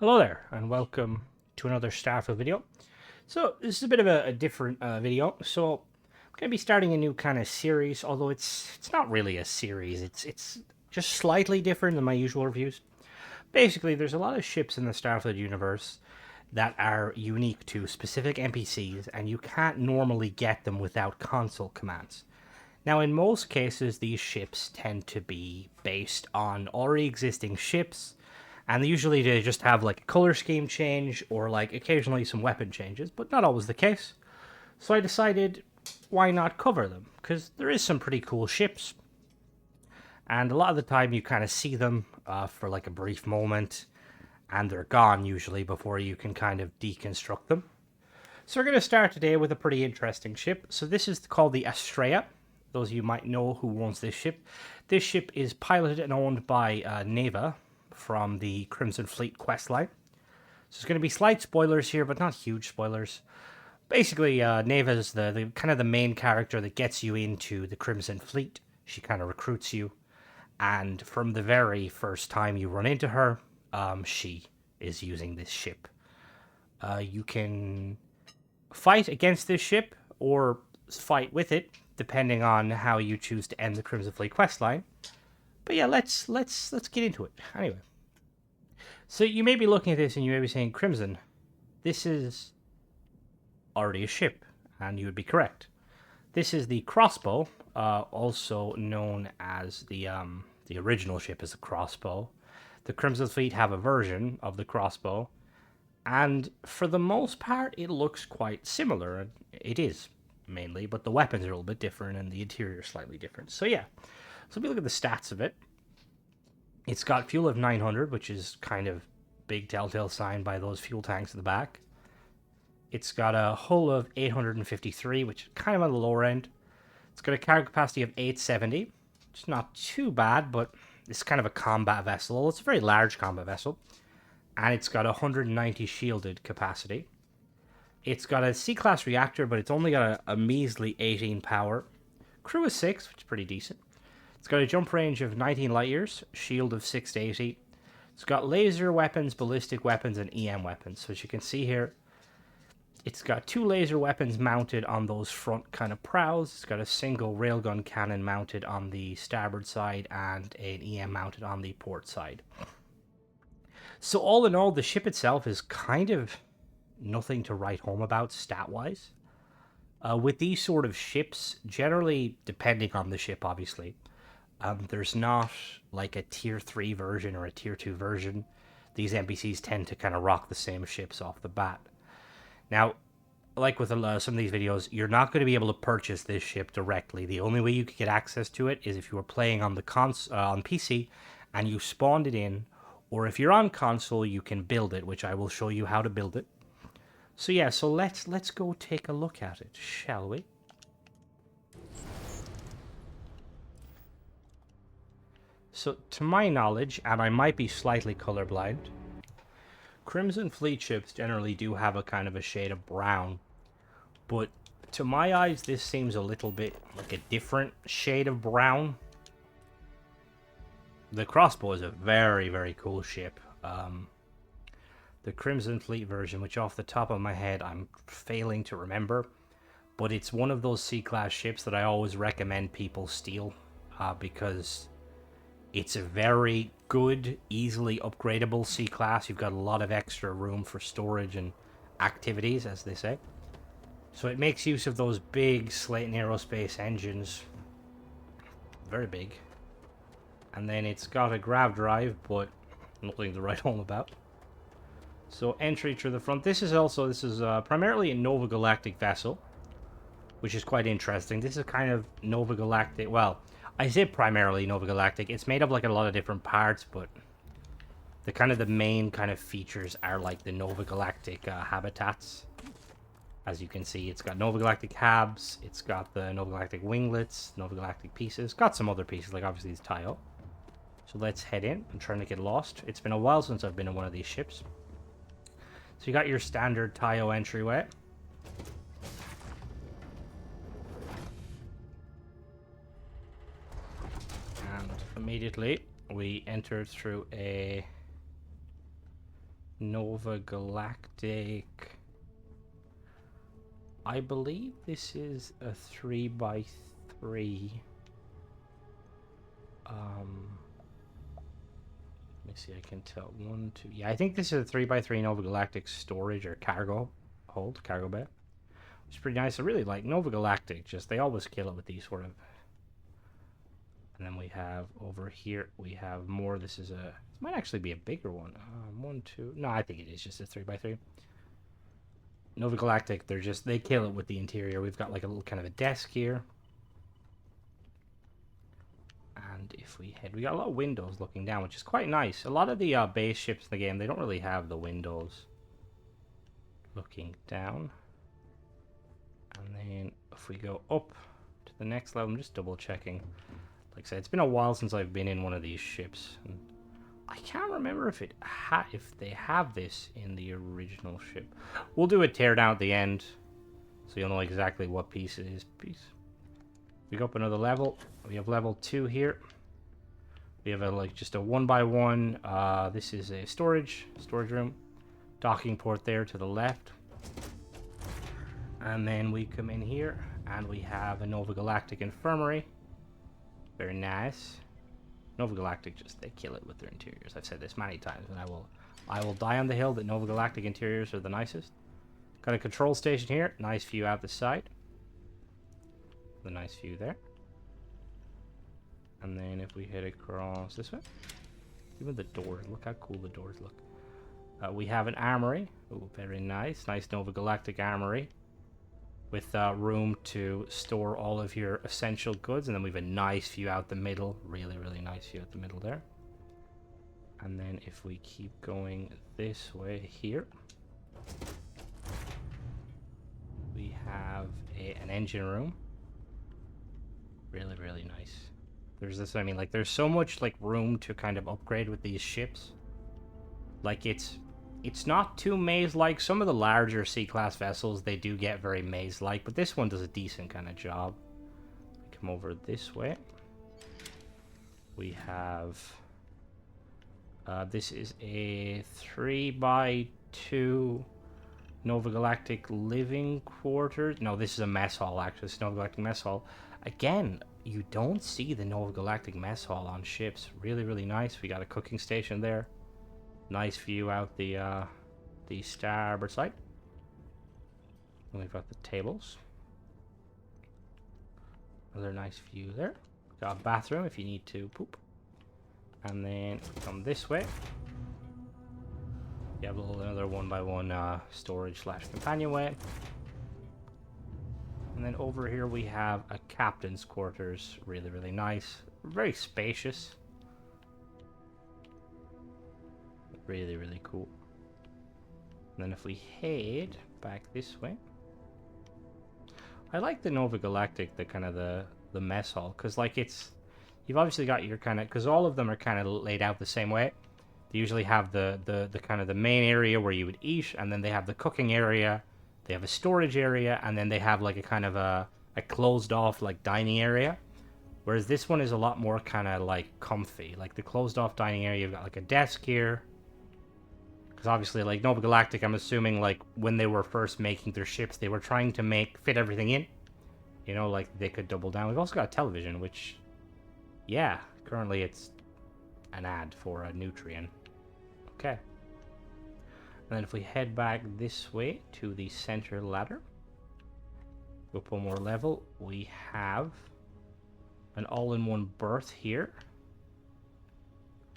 Hello there, and welcome to another Starfield video. So this is a bit of a different video. So I'm going to be starting a new kind of series, although it's not really a series. It's just slightly different than my usual reviews. Basically, there's a lot of ships in the Starfield universe that are unique to specific NPCs, and you can't normally get them without console commands. Now, in most cases, these ships tend to be based on already existing ships, and usually they just have like a color scheme change or like occasionally some weapon changes, but not always the case. So I decided, why not cover them? Because there is some pretty cool ships, and a lot of the time you kind of see them for like a brief moment, and they're gone usually before you can kind of deconstruct them. So we're going to start today with a pretty interesting ship. So this is called the Astraea. Those of you might know who owns this ship. This ship is piloted and owned by Neva from the Crimson Fleet questline. So there's going to be slight spoilers here, but not huge spoilers. Basically, Neva is the kind of the main character that gets you into the Crimson Fleet. She kind of recruits you, and from the very first time you run into her, she is using this ship. You can fight against this ship or fight with it, depending on how you choose to end the Crimson Fleet questline. But yeah, let's get into it. Anyway, so you may be looking at this and you may be saying, Crimson, this is already a ship, and you would be correct. This is the crossbow, also known as the original ship as a crossbow. The Crimson Fleet have a version of the crossbow, and for the most part, it looks quite similar. It is mainly, but the weapons are a little bit different, and the interior is slightly different. So yeah, so if we look at the stats of it, it's got fuel of 900, which is kind of big telltale sign by those fuel tanks at the back. It's got a hull of 853, which is kind of on the lower end. It's got a cargo capacity of 870, which is not too bad, but it's kind of a combat vessel. It's a very large combat vessel. And it's got 190 shielded capacity. It's got a C-class reactor, but it's only got a measly 18 power. Crew is 6, which is pretty decent. It's got a jump range of 19 light years, shield of 680. It's got laser weapons, ballistic weapons, and EM weapons. So as you can see here, it's got 2 laser weapons mounted on those front kind of prows. It's got a single railgun cannon mounted on the starboard side and an EM mounted on the port side. So all in all, the ship itself is kind of nothing to write home about stat-wise. With these sort of ships, generally, depending on the ship, obviously, there's not like a tier 3 version or a tier 2 version. These NPCs tend to kind of rock the same ships off the bat. Now, like with some of these videos, you're not going to be able to purchase this ship directly. The only way you could get access to it is if you were playing on the on PC and you spawned it in, or if you're on console, you can build it, which I will show you how to build it. So yeah, so let's go take a look at it, shall we? So to my knowledge, and I might be slightly colorblind, Crimson Fleet ships generally do have a kind of a shade of brown, but to my eyes, this seems a little bit like a different shade of brown. The crossbow is a very, very cool ship. The Crimson Fleet version, which off the top of my head I'm failing to remember, but it's one of those C-class ships that I always recommend people steal because it's a very good, easily upgradable C-class. You've got a lot of extra room for storage and activities, as they say. So it makes use of those big Slayton Aerospace engines. Very big. And then it's got a grav drive, but nothing to write home about. So entry through the front. This is primarily a Nova Galactic vessel, which is quite interesting. This is kind of Nova Galactic. Well, I say primarily Nova Galactic. It's made up like a lot of different parts, but the main kind of features are like the Nova Galactic habitats. As you can see, it's got Nova Galactic habs. It's got the Nova Galactic winglets, Nova Galactic pieces. Got some other pieces, like obviously this Taio. So let's head in. I'm trying to get lost. It's been a while since I've been in one of these ships. So you got your standard Taio entryway. And immediately we enter through a Nova Galactic. I believe this is a 3x3. Let me see, I can tell. 1, 2. Yeah, I think this is a 3x3 Nova Galactic storage or cargo bay. It's pretty nice. I really like Nova Galactic. Just, they always kill it with these sort of. And then we have over here, we have more. This might actually be a bigger one. 1, 2. No, I think it is just a 3x3. Nova Galactic, they kill it with the interior. We've got like a little kind of a desk here. And if we got a lot of windows looking down, which is quite nice. A lot of the base ships in the game, they don't really have the windows looking down. And then if we go up to the next level, I'm just double checking. Like I said, it's been a while since I've been in one of these ships, and I can't remember if they have this in the original ship. We'll do a teardown at the end, so you'll know exactly what piece it is. We go up another level. We have level 2 here. We have just a 1x1. This is a storage room. Docking port there to the left. And then we come in here, and we have a Nova Galactic infirmary. Very nice. Nova Galactic, they kill it with their interiors. I've said this many times, and I will die on the hill that Nova Galactic interiors are the nicest. Got a control station here. Nice view out the side. The nice view there. And then if we head across this way, even the doors, look how cool the doors look. We have an armory. Oh, very nice. Nice Nova Galactic armory. With room to store all of your essential goods. And then we have a nice view out the middle. Really, really nice view out the middle there. And then if we keep going this way here, we have an engine room. Really, really nice. There's this, I mean, like, there's so much, like, room to kind of upgrade with these ships. Like, it's not too maze-like. Some of the larger C-class vessels, they do get very maze-like, but this one does a decent kind of job. Come over this way. We have... this is a 3x2 Nova Galactic living quarters. No, this is a mess hall, actually. It's Nova Galactic mess hall. Again, you don't see the Nova Galactic mess hall on ships. Really, really nice. We got a cooking station there. Nice view out the starboard side. And we've got the tables. Another nice view there. Got a bathroom if you need to poop. And then come this way. You have another 1x1 storage / companionway. And then over here we have a captain's quarters. Really, really nice. Very spacious. Really, really cool. And then if we head back this way. I like the Nova Galactic, the kind of the mess hall. Because, like, you've obviously got your kind of... Because all of them are kind of laid out the same way. They usually have the kind of the main area where you would eat. And then they have the cooking area. They have a storage area, and then they have like a kind of a closed off like dining area. Whereas this one is a lot more kind of like comfy. Like the closed off dining area, you've got like a desk here. Because obviously like Nova Galactic, I'm assuming like when they were first making their ships, they were trying to fit everything in. You know, like they could double down. We've also got a television, which, yeah, currently it's an ad for a Nutrien. Okay. And then if we head back this way to the center ladder, up one more level, we have an all-in-one berth here.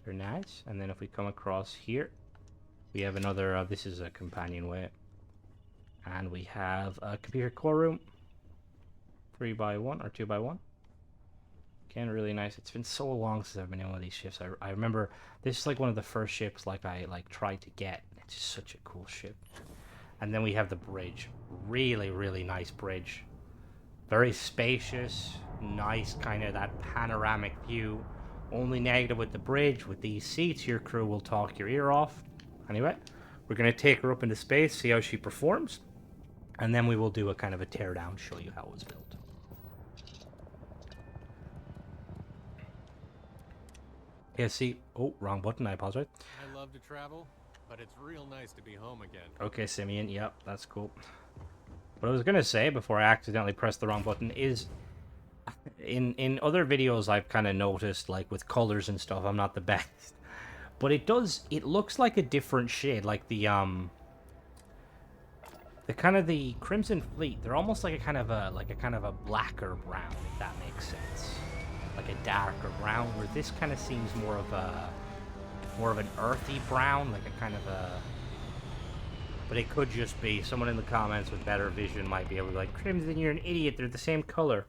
Very nice. And then if we come across here, we have another, this is a companionway. And we have a computer core room, 3x1 or 2x1. Again, really nice. It's been so long since I've been in one of these ships. I remember this is like one of the first ships like I tried to get. It's just such a cool ship. And then we have the bridge. Really, really nice bridge. Very spacious, nice kind of that panoramic view. Only negative with the bridge, with these seats, your crew will talk your ear off. Anyway, we're going to take her up into space, see how she performs. And then we will do a kind of a teardown, show you how it was built. Yeah, see... Oh, wrong button, I apologize. I love to travel. but it's real nice to be home again. Okay, Simeon. Yep, that's cool. What I was gonna say before I accidentally pressed the wrong button is, in other videos I've kind of noticed, like with colors and stuff, I'm not the best, but it looks like a different shade, like the kind of the Crimson Fleet. They're almost like a kind of a blacker brown, if that makes sense, like a darker brown. Where this kind of seems more of an earthy brown, like a kind of a. But it could just be someone in the comments with better vision might be able to be like, Crimson, you're an idiot. They're the same color.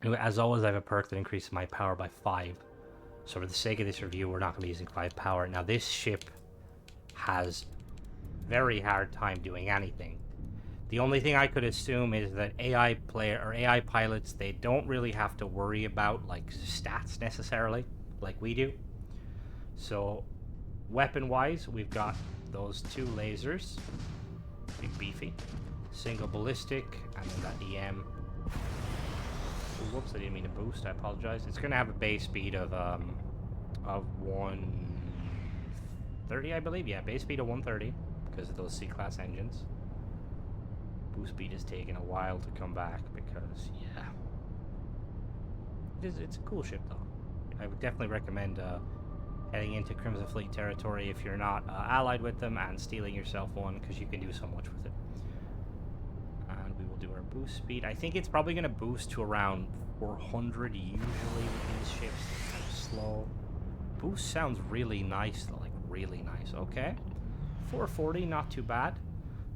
Anyway, as always, I have a perk that increases my power by 5. So for the sake of this review, we're not going to be using 5 power. Now, this ship has very hard time doing anything. The only thing I could assume is that AI pilots, they don't really have to worry about like stats necessarily, like we do. So, weapon-wise, we've got those 2 lasers, big beefy, single ballistic, and then that EM. Ooh, whoops! I didn't mean to boost. I apologize. It's gonna have a base speed of 130, I believe. Yeah, base speed of 130 because of those C-class engines. Boost speed is taking a while to come back because, yeah, it's a cool ship though. I would definitely recommend heading into Crimson Fleet territory if you're not allied with them and stealing yourself one, because you can do so much with it. And we will do our boost speed. I think it's probably going to boost to around 400 usually with these ships. It's kind of slow. Boost sounds really nice though, like really nice. Okay. 440, not too bad.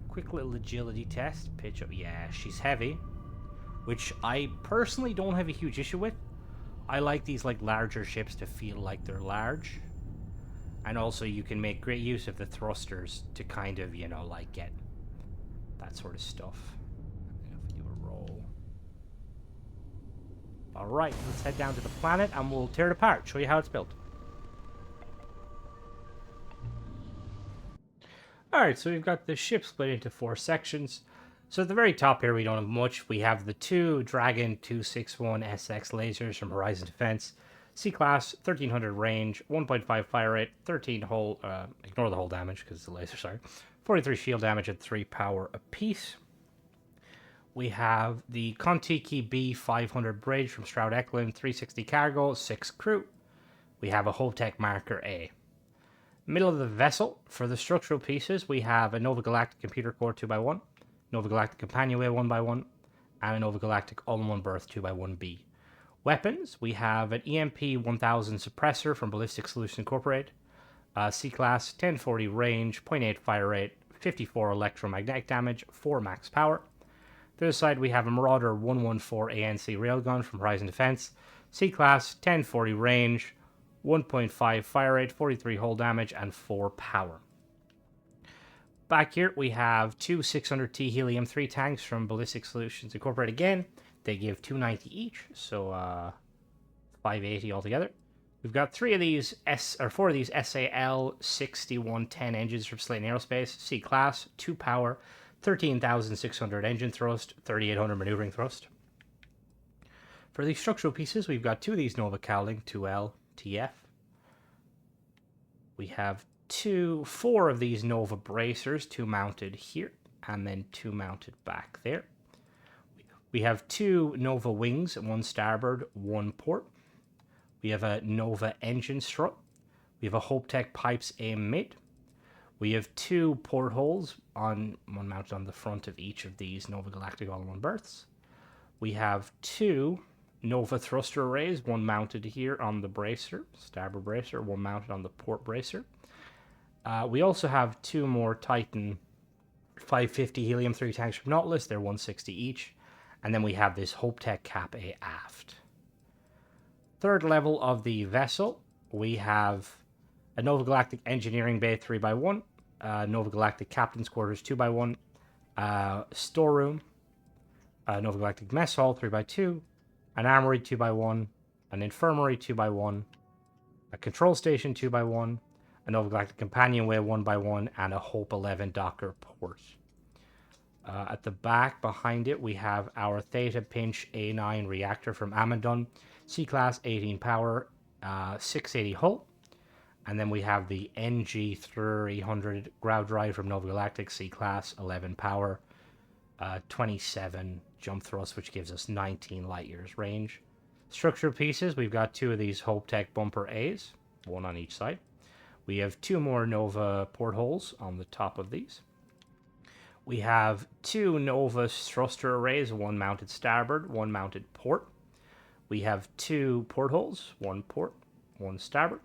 Quick little agility test. Pitch up. Yeah, she's heavy, which I personally don't have a huge issue with. I like these like larger ships to feel like they're large. And also you can make great use of the thrusters to kind of, you know, like get that sort of stuff. If you do a roll. Alright, let's head down to the planet and we'll tear it apart, show you how it's built. Alright, so we've got the ship split into 4 sections. So at the very top here, we don't have much. We have the 2 Dragon 261 SX lasers from Horizon Defense. C-Class, 1300 range, 1.5 fire rate, 13 hull, ignore the hull damage because it's a laser, sorry. 43 shield damage and 3 power apiece. We have the Kontiki B500 bridge from Stroud Eklund, 360 cargo, 6 crew. We have a Hotech Marker A. Middle of the vessel, for the structural pieces, we have a Nova Galactic Computer Core 2x1, Nova Galactic Companionway 1x1, and a Nova Galactic All-in-One Berth 2x1B. Weapons, we have an EMP 1000 suppressor from Ballistic Solutions Incorporated, C-Class, 1040 range, 0.8 fire rate, 54 electromagnetic damage, 4 max power. The other side, we have a Marauder 114 ANC railgun from Horizon Defense, C-Class, 1040 range, 1.5 fire rate, 43 hull damage, and 4 power. Back here, we have 2 600T Helium-3 tanks from Ballistic Solutions Incorporated again. They give 290 each, so 580 altogether. We've got 4 of these SAL 6110 engines from Slayton Aerospace, C-Class, 2 power, 13,600 engine thrust, 3,800 maneuvering thrust. For these structural pieces, we've got 2 of these Nova Cowling 2L TF. We have 4 of these Nova bracers, 2 mounted here, and then 2 mounted back there. We have 2 Nova wings, 1 starboard, 1 port. We have a Nova engine strut. We have a Hopetech pipes aim mid. We have 2 portholes, one mounted on the front of each of these Nova Galactic all-in-one berths. We have 2 Nova thruster arrays, 1 mounted here on the bracer, starboard bracer, 1 mounted on the port bracer. We also have 2 more Titan 550 Helium-3 tanks from Nautilus, they're 160 each. And then we have this Hopetech Cap A aft. Third level of the vessel, we have a Nova Galactic Engineering Bay 3x1, Nova Galactic Captain's Quarters 2x1, storeroom, Nova Galactic Mess Hall 3x2, an Armory 2x1, an Infirmary 2x1, a Control Station 2x1, a Nova Galactic Companionway 1x1, and a Hope 11 Docker port. At the back, behind it, we have our Theta Pinch A9 reactor from Amazon, C-Class 18 power, 680 hull, And then we have the NG300 ground drive from Nova Galactic, C-Class, 11 power, 27 jump thrust, which gives us 19 light years range. Structural pieces, we've got 2 of these Hope Tech Bumper A's, 1 on each side. We have 2 more Nova portholes on the top of these. We have 2 Nova thruster arrays, 1 mounted starboard, 1 mounted port. We have 2 portholes, 1 port, 1 starboard.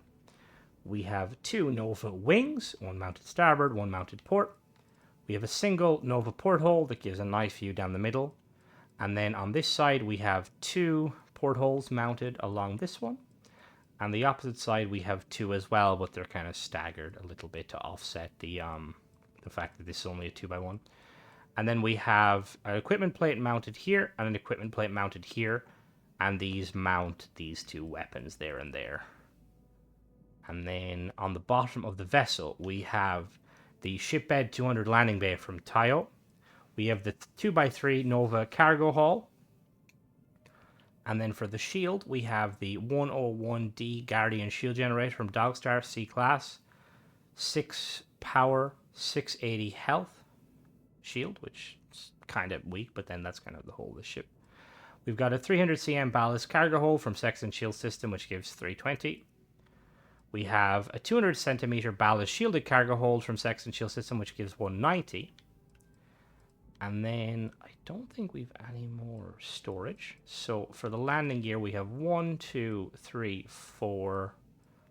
We have 2 Nova wings, 1 mounted starboard, 1 mounted port. We have a single Nova porthole that gives a nice view down the middle. And then on this side, we have 2 portholes mounted along this one. On the opposite side, we have 2 as well, but they're kind of staggered a little bit to offset the fact that this is only a 2x1. And then we have an equipment plate mounted here and an equipment plate mounted here. And these mount these 2 weapons there and there. And then on the bottom of the vessel, we have the Shipbed 200 landing bay from Tayo. We have the 2x3 Nova cargo hull. And then for the shield, we have the 101D Guardian shield generator from Dogstar C-Class. 6 power, 680 health shield, which is kind of weak, but then that's kind of the whole of the ship. We've got a 300 cm ballast cargo hold from Sexton Shield System, which gives 320. We have a 200 centimeter ballast shielded cargo hold from Sexton Shield System, which gives 190. And then I don't think we've any more storage. So for the landing gear, we have 1, 2, 3, 4,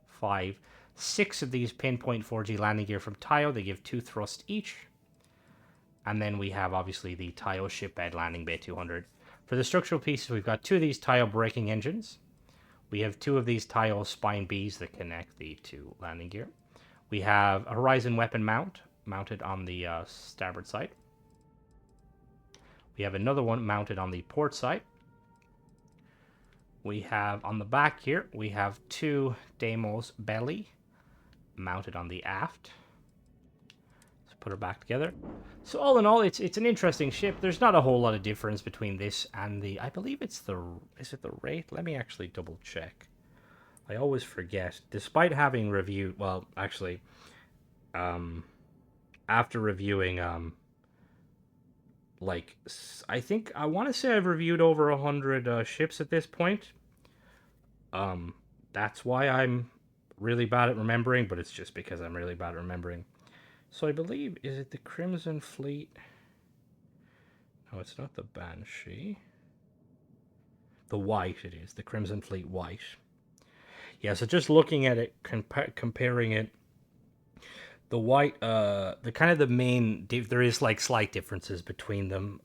5, 6 of these Pinpoint 4G landing gear from Tayo. They give 2 thrust each. And then we have obviously the Tayo Shipbed Landing Bay 200. For the structural pieces, we've got 2 of these Tayo braking engines. We have 2 of these Tayo spine Bs that connect the 2 landing gear. We have a Horizon weapon mount mounted on the starboard side. We have another one mounted on the port side. We have on the back here, we have 2 Deimos belly mounted on the aft. Let's put her back together. So all in all, it's an interesting ship. There's not a whole lot of difference between this and the, I believe it's the, is it the Wraith? Let me actually double check. I always forget. Despite having reviewed, well, actually, after reviewing, like, I think, I want to say I've reviewed over 100 ships at this point. That's why I'm really bad at remembering, but it's just because I'm really bad at remembering. So I believe, is it the Crimson Fleet? No, it's not the Banshee. The White it is, the Crimson Fleet White. Yeah, so just looking at it, comparing it, the White, the kind of the main, there is like slight differences between them.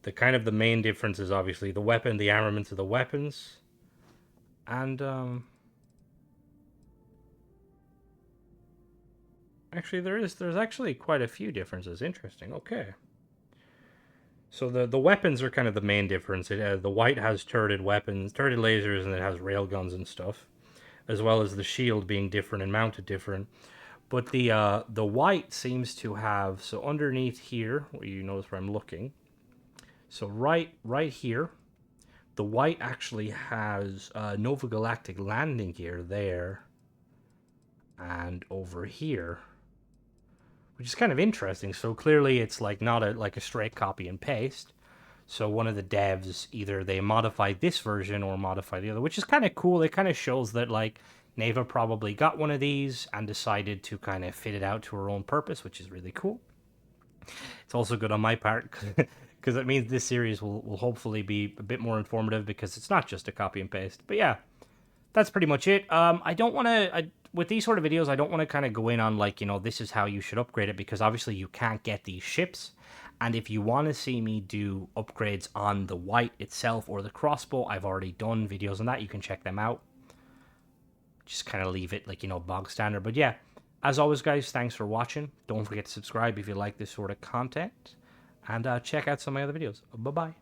The kind of the main difference is obviously the weapon, the armaments of the weapons, and actually there's actually quite a few differences. Interesting. Okay. So the weapons are kind of the main difference. The White has turreted weapons, turreted lasers, and it has railguns and stuff, as well as the shield being different and mounted different. But the White seems to have, so underneath here, where you notice where I'm looking, so right here, the White actually has Nova Galactic landing gear there, and over here, which is kind of interesting. So clearly it's like not a straight copy and paste. So one of the devs, either they modified this version or modified the other, which is kind of cool. It kind of shows that like Neva probably got one of these and decided to kind of fit it out to her own purpose, which is really cool. It's also good on my part because it means this series will hopefully be a bit more informative because it's not just a copy and paste. But yeah, that's pretty much it. I don't want to, with these sort of videos, I don't want to kind of go in on like, this is how you should upgrade it, because obviously you can't get these ships. And if you want to see me do upgrades on the White itself or the crossbow, I've already done videos on that. You can check them out. Just kind of leave it like, bog standard. But yeah, as always, guys, thanks for watching. Don't forget to subscribe if you like this sort of content. And check out some of my other videos. Bye-bye.